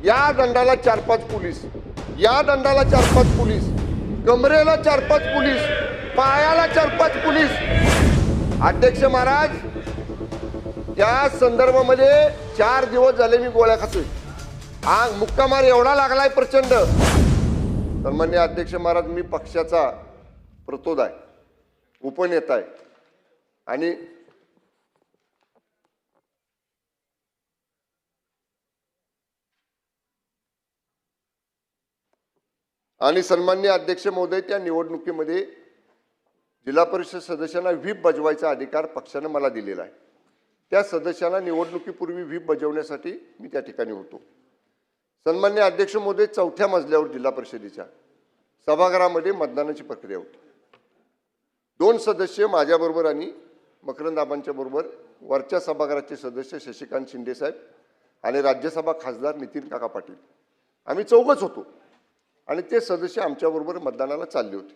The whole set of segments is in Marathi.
या दंडाला 4-5 पोलीस, या दंडाला 4-5 पोलीस, कमरेला 4-5 पोलीस, पायाला 4-5 पोलीस। अध्यक्ष महाराज, त्या संदर्भामध्ये 4 दिवस झाले मी गोळ्या खातोय। आग मुक्कामार एवढा लागलाय प्रचंड। सन्माननीय अध्यक्ष महाराज, मी पक्षाचा प्रतोद आहे, उपनेता आहे आणि सन्माननीय अध्यक्ष महोदय, त्या निवडणुकीमध्ये जिल्हा परिषद सदस्यांना व्हीप बजवायचा अधिकार पक्षाने मला दिलेला आहे। त्या सदस्यांना निवडणुकीपूर्वी व्हीप बजवण्यासाठी मी त्या ठिकाणी होतो। सन्माननीय अध्यक्ष महोदय, 4थ्या मजल्यावर जिल्हा परिषदेच्या सभागृहामध्ये मतदानाची प्रक्रिया होती। 2 सदस्य माझ्याबरोबर आणि मकरंद आबांच्या बरोबर, वरच्या सभागृहाचे सदस्य शशिकांत शिंदे साहेब आणि राज्यसभा खासदार नितीन काका पाटील, आम्ही 4घच होतो आणि ते सदस्य आमच्याबरोबर मतदानाला चालले होते।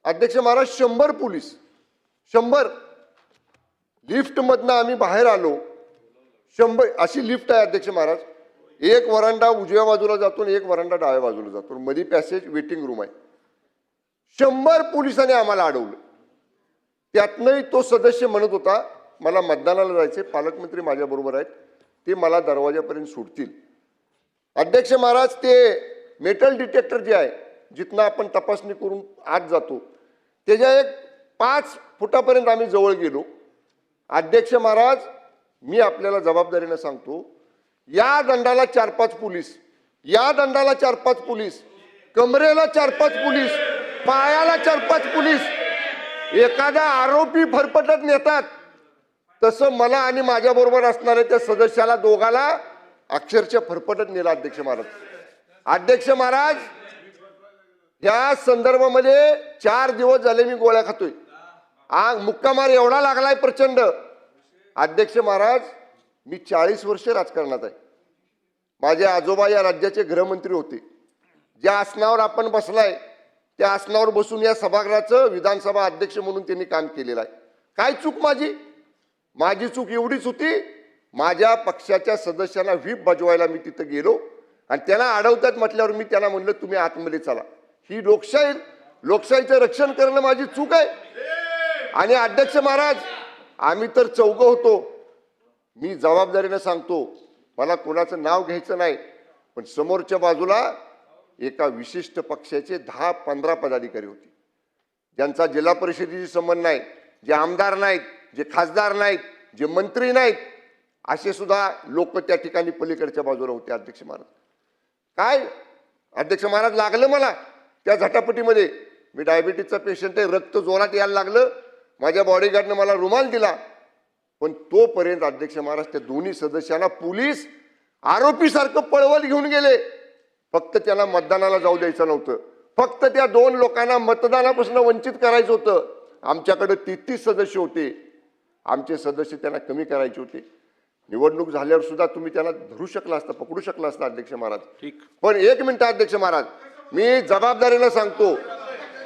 अध्यक्ष महाराज, 100 पोलीस, 100 लिफ्टमधनं आम्ही बाहेर आलो। 100 अशी लिफ्ट आहे अध्यक्ष महाराज, एक वरांडा उजव्या बाजूला जातो आणि एक वरांडा डाव्या बाजूला जातो, मध्ये पॅसेज वेटिंग रूम आहे। 100 पोलिसांनी आम्हाला अडवलं। त्यातनंही तो सदस्य म्हणत होता, मला मतदानाला जायचे, पालकमंत्री माझ्याबरोबर आहेत, ते मला दरवाजापर्यंत सोडतील। अध्यक्ष महाराज, ते मेटल डिटेक्टर जे आहे, जिथनं आपण तपासणी करून आत जातो, त्याच्या एक 5 फुटापर्यंत आम्ही जवळ गेलो। अध्यक्ष महाराज, मी आपल्याला जबाबदारीने सांगतो, या दंडाला 4-5 पोलीस, या दंडाला 4-5 पोलीस, कमरेला 4-5 पोलीस, पायाला 4-5 पोलीस। एखादा आरोपी फरफटत नेतात तसं मला आणि माझ्याबरोबर असणाऱ्या त्या सदस्याला दोघाला अक्षरशः फरफटत नेला अध्यक्ष महाराज। अध्यक्ष महाराज, या संदर्भामध्ये 4 दिवस झाले मी गोळ्या खातोय। आग मुक्कामार एवढा लागलाय प्रचंड। अध्यक्ष महाराज, मी 40 वर्ष राजकारणात आहे। माझे आजोबा या राज्याचे गृहमंत्री होते। ज्या आसनावर आपण बसलाय त्या आसनावर बसून या सभागृहाचं विधानसभा अध्यक्ष म्हणून त्यांनी काम केलेलं आहे। काय चूक माझी? माझी चूक एवढीच होती, माझ्या पक्षाच्या सदस्यांना व्हीप बजवायला मी तिथं गेलो आणि त्यांना अडवतात म्हटल्यावर मी त्यांना म्हणलं, तुम्ही आतमध्ये चला। ही लोकशाहीचं रक्षण करणं माझी चूक आहे। आणि अध्यक्ष महाराज, आम्ही तर 4घ होतो। मी जबाबदारीने सांगतो, मला कोणाचं नाव घ्यायचं नाही, पण समोरच्या बाजूला एका विशिष्ट पक्षाचे 10-15 पदाधिकारी होते, ज्यांचा जिल्हा परिषदेशी संबंध नाही, जे आमदार नाहीत, जे खासदार नाहीत, जे मंत्री नाहीत, असे सुद्धा लोक त्या ठिकाणी पलीकडच्या बाजूला होते। अध्यक्ष महाराज, काय अध्यक्ष महाराज, लागलं मला त्या झटापटीमध्ये। मी डायबिटीजचा पेशंट आहे, रक्त जोरात यायला लागलं, माझ्या बॉडीगार्डनं मला रुमाल दिला, पण तोपर्यंत अध्यक्ष महाराज त्या दोन्ही सदस्यांना पोलीस आरोपीसारखं पळवत घेऊन गेले। फक्त त्यांना मतदानाला जाऊ द्यायचं नव्हतं, फक्त त्या 2 लोकांना मतदानापासून वंचित करायचं होतं। आमच्याकडे 33 सदस्य होते, आमचे सदस्य त्यांना कमी करायचे होते। निवडणूक झाल्यावर सुद्धा तुम्ही त्यांना धरू शकला असता, पकडू शकला असता अध्यक्ष महाराज। ठीक, पण 1 मिनिट अध्यक्ष महाराज, मी जबाबदारीने सांगतो,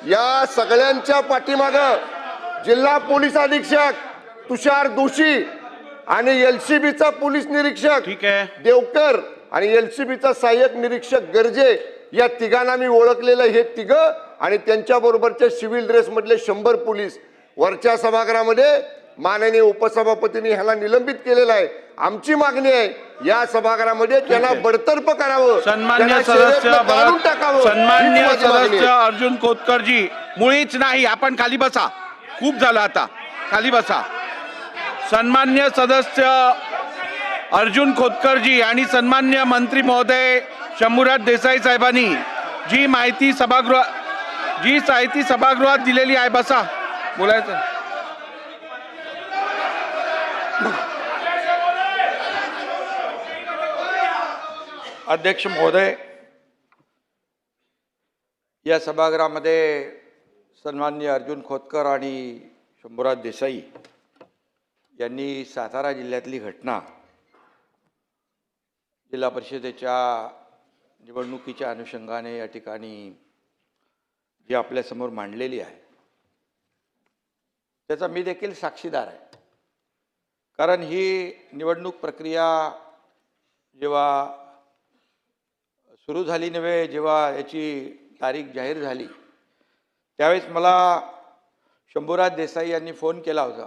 या सगळ्यांच्या पाठीमागं जिल्हा पोलीस अधीक्षक तुषार दोशी आणि एलसीबीचा पोलीस निरीक्षक देवकर आणि एलसीबीचा सहाय्यक निरीक्षक गर्जे, या तिघांना मी ओळखलेलं। हे तिघ आणि त्यांच्या बरोबरच्या सिव्हिल ड्रेस मधले 100 पोलीस वरच्या सभागृहामध्ये माननीय उपसभापतींनी ह्याला निलंबित केलेलं आहे। आमची मागणी आहे, या सभागृहामध्ये त्यांना बडतर्फ करावं, सन्मान्य सदस्य अर्जुन खोतकरजी, मुळीच नाही, आपण खाली बसा, खूप झालं आता, खाली बसा। सन्मान्य सदस्य अर्जुन खोतकरजी आणि सन्मान्य मंत्री महोदय शंभूराज देसाई साहेबांनी जी माहिती सभागृहात दिलेली आहे, बसा, बोलायचं। अध्यक्ष महोदय, या सभागृहामध्ये सन्माननीय अर्जुन खोतकर आणि शंभूराज देसाई यांनी सातारा जिल्ह्यातली घटना जिल्हा परिषदेच्या निवडणुकीच्या अनुषंगाने या ठिकाणी जी आपल्यासमोर मांडलेली आहे त्याचा मी देखील साक्षीदार आहे। कारण ही निवडणूक प्रक्रिया जेव्हा सुरू झाली नव्हे, जेव्हा याची तारीख जाहीर झाली त्यावेळेस मला शंभूराज देसाई यांनी फोन केला होता.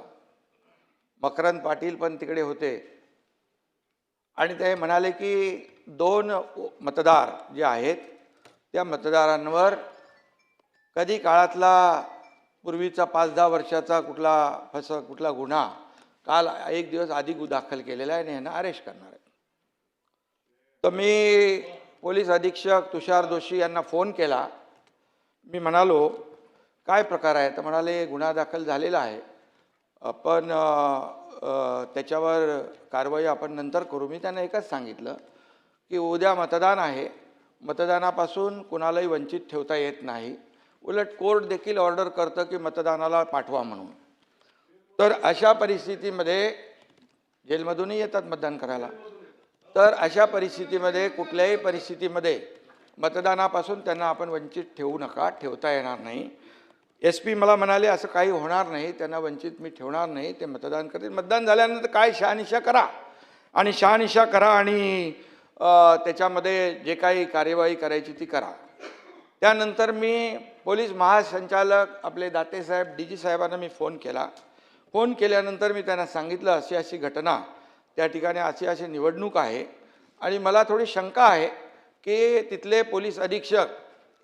मकरंद पाटील पण तिकडे होते आणि ते म्हणाले की 2 मतदार जे आहेत त्या मतदारांवर कधी काळातला पूर्वीचा 5-10 वर्षाचा कुठला गुन्हा काल 1 दिवस आधी दाखल केलेला आहे आणि यांना अरेस्ट करणार आहे. तर मी पोलीस अधीक्षक तुषार जोशी यांना फोन केला. मी म्हणालो काय प्रकार आहे? तर म्हणाले गुन्हा दाखल झालेला आहे, पण त्याच्यावर कारवाई आपण नंतर करू. मी त्यांना एकच सांगितलं की उद्या मतदान आहे, मतदानापासून कुणालाही वंचित ठेवता येत नाही. उलट कोर्ट देखील ऑर्डर करतं की मतदानाला पाठवा म्हणून. तर अशा परिस्थितीमध्ये जेलमधूनही येतात मतदान करायला. तर अशा परिस्थितीमध्ये कुठल्याही परिस्थितीमध्ये मतदानापासून त्यांना आपण वंचित ठेवू नका, ठेवता येणार नाही. SP मला म्हणाले असं काही होणार नाही, त्यांना वंचित मी ठेवणार नाही, ते मतदान करतील. मतदान झाल्यानंतर काय शहानिशा करा आणि त्याच्यामध्ये जे काही कार्यवाही करायची ती करा. त्यानंतर मी पोलीस महासंचालक आपले दाते साहेब DG साहेबांना मी फोन केला. फोन केल्यानंतर मी त्यांना सांगितलं अशी अशी घटना त्या ठिकाणी अशी निवडणूक आहे आणि मला थोडी शंका आहे की तिथले पोलीस अधीक्षक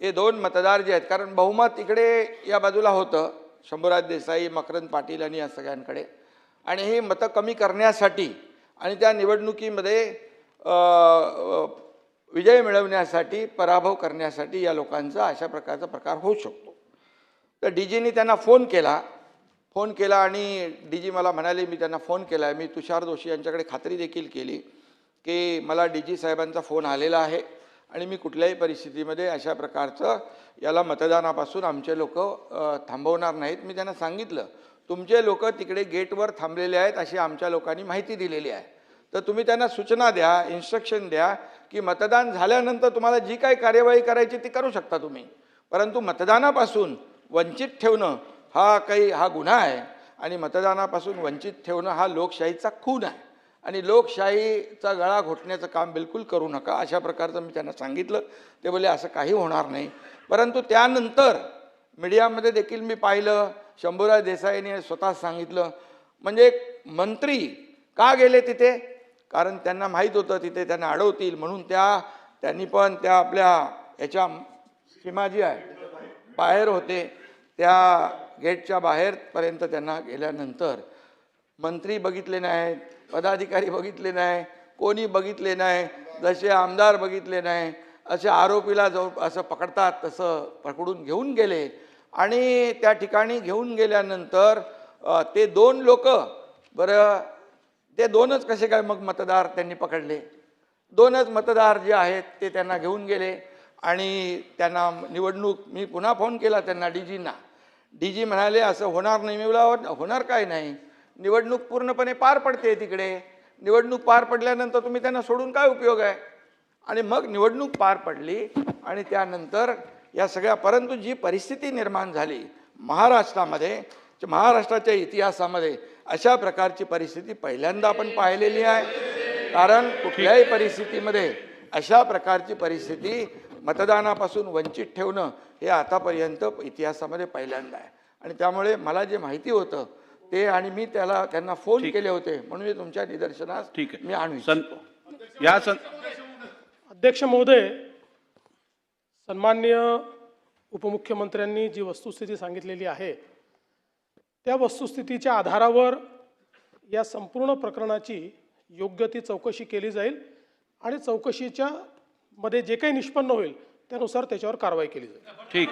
हे 2 मतदार जे आहेत, कारण बहुमत इकडे या बाजूला होतं शंभूराज देसाई, मकरंद पाटील आणि या सगळ्यांकडे, आणि ही मतं कमी करण्यासाठी आणि त्या निवडणुकीमध्ये विजय मिळवण्यासाठी, पराभव करण्यासाठी या लोकांचा अशा प्रकारचा प्रकार होऊ शकतो. तर DGनी त्यांना फोन केला आणि DG मला म्हणाले, मी त्यांना फोन केला आहे, मी तुषार जोशी यांच्याकडे खात्री देखील केली की मला DG साहेबांचा फोन आलेला आहे आणि मी कुठल्याही परिस्थितीमध्ये अशा प्रकारचं याला मतदानापासून आमचे लोक थांबवणार नाहीत. मी त्यांना सांगितलं तुमचे लोक तिकडे गेटवर थांबलेले आहेत अशी आमच्या लोकांनी माहिती दिलेली आहे. तर तुम्ही त्यांना सूचना द्या, इन्स्ट्रक्शन द्या की मतदान झाल्यानंतर तुम्हाला जी काही कार्यवाही करायची ती करू शकता तुम्ही, परंतु मतदानापासून वंचित ठेवणं हा गुन्हा आहे आणि मतदानापासून वंचित ठेवणं हा लोकशाहीचा खून आहे आणि लोकशाहीचा गळा घोटण्याचं काम बिलकुल करू नका, अशा प्रकारचं मी त्यांना सांगितलं. ते बोलले असं काही होणार नाही. परंतु त्यानंतर मीडियामध्ये देखील मी पाहिलं, शंभूराज देसाईंनी स्वतः सांगितलं, म्हणजे मंत्री का गेले तिथे? कारण त्यांना माहीत होतं तिथे त्यांना अडवतील म्हणून त्यांनी पण त्या आपल्या याच्या सीमा जी आहे बाहेर होते, त्या गेटच्या बाहेरपर्यंत त्यांना गेल्यानंतर मंत्री बघितले नाहीत, पदाधिकारी बघितले नाही, कोणी बघितले नाही, जसे आमदार बघितले नाही, असे आरोपीला जो असं पकडतात तसं पकडून घेऊन गेले. आणि त्या ठिकाणी घेऊन गेल्यानंतर ते 2 लोक, बरं ते 2च कसे काय मग मतदार त्यांनी पकडले? 2च मतदार जे आहेत ते त्यांना घेऊन गेले आणि त्यांना मी पुन्हा फोन केला त्यांना DGंना. DG म्हणाले असं होणार नाही. मी बोला होणार काय नाही, निवडणूक पूर्णपणे पार पडते तिकडे, निवडणूक पार पडल्यानंतर तुम्ही त्यांना सोडून काय उपयोग आहे? आणि मग निवडणूक पार पडली आणि त्यानंतर या सगळ्या, परंतु जी परिस्थिती निर्माण झाली महाराष्ट्राच्या इतिहासामध्ये अशा प्रकारची परिस्थिती पहिल्यांदा आपण पाहिलेली आहे. कारण कुठल्याही परिस्थितीमध्ये अशा प्रकारची परिस्थिती मतदानापासून वंचित ठेवणं हे आतापर्यंत इतिहासामध्ये पहिल्यांदा आहे. आणि त्यामुळे मला जे माहिती होतं ते, आणि मी त्यांना फोन केले होते म्हणून मी तुमच्या निदर्शनास मी आणू. अध्यक्ष महोदय, सन्माननीय उपमुख्यमंत्र्यांनी जी वस्तुस्थिती सांगितलेली आहे त्या वस्तुस्थितीच्या आधारावर या संपूर्ण प्रकरणाची योग्य ती चौकशी केली जाईल आणि चौकशीच्या मध्ये जे काही निष्पन्न होईल त्यानुसार त्याच्यावर कारवाई केली जाईल. ठीक.